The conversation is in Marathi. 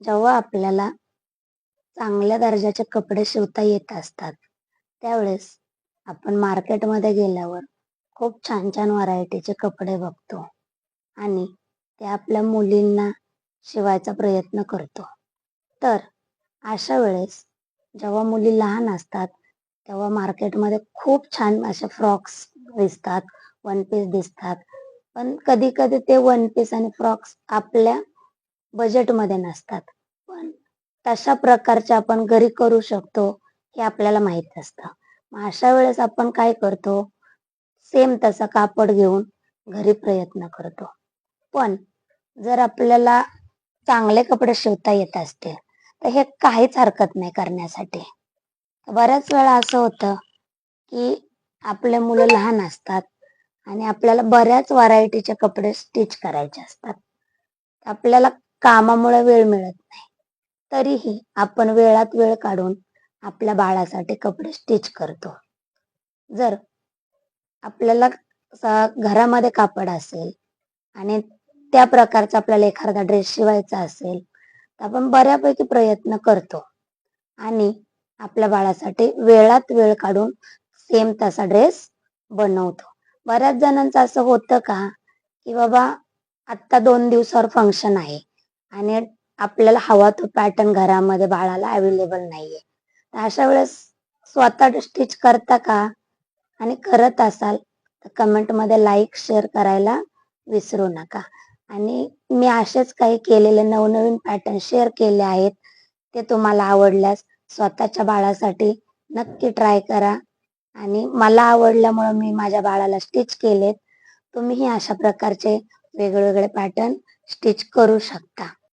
जेव्हा आपल्याला चांगल्या दर्जाचे कपडे शिवता येत असतात, त्यावेळेस आपण मार्केटमध्ये गेल्यावर खूप छान छान व्हरायटीचे कपडे बघतो आणि ते आपल्या मुलींना शिवायचा प्रयत्न करतो. तर अशा वेळेस जेव्हा मुली लहान असतात, तेव्हा मार्केटमध्ये खूप छान असे फ्रॉक्स दिसतात, वन पीस दिसतात. पण कधी-कधी ते वन पीस आणि फ्रॉक्स आपल्या बजेटमध्ये नसतात. पण तशा प्रकारचे आपण घरी करू शकतो, हे आपल्याला माहीत असतं. मग अशा वेळेस आपण काय करतो, सेम तसा कापड घेऊन घरी प्रयत्न करतो. पण जर आपल्याला चांगले कपडे शिवता येत असतील, तर हे काहीच हरकत नाही करण्यासाठी. बऱ्याच वेळा असं होतं, की आपले मुलं लहान असतात आणि आपल्याला बऱ्याच व्हरायटीचे कपडे स्टिच करायचे असतात. आपल्याला कामामुळे वेळ मिळत नाही. तरीही आपण वेळात वेळ काढून आपल्या बाळासाठी कपडे स्टिच करतो. जर आपल्याला घरामध्ये कापड असेल आणि त्या प्रकारचा आपल्याला एखादा ड्रेस शिवायचा असेल, तर आपण बऱ्यापैकी प्रयत्न करतो आणि आपल्या बाळासाठी वेळात वेळ काढून सेम तसा ड्रेस बनवतो. बऱ्याच जणांचं असं होतं का, की बाबा आत्ता 2 दिवसावर फंक्शन आहे आणि आपल्याला हवा तो पॅटर्न घरामध्ये बाळाला अवेलेबल नाहीये. तर अशा वेळेस स्वतः स्टिच करता का? आणि करत असाल तर कमेंटमध्ये लाईक, शेअर करायला विसरू नका. आणि मी असेच काही केलेले नवनवीन पॅटर्न शेअर केले आहेत. ते तुम्हाला आवडल्यास स्वतःच्या बाळासाठी नक्की ट्राय करा आणि मला आवडल्यामुळं मी माझ्या बाळाला स्टिच केलेत. तुम्हीही अशा प्रकारचे वेगवेगळे पॅटर्न स्टिच करू शकता.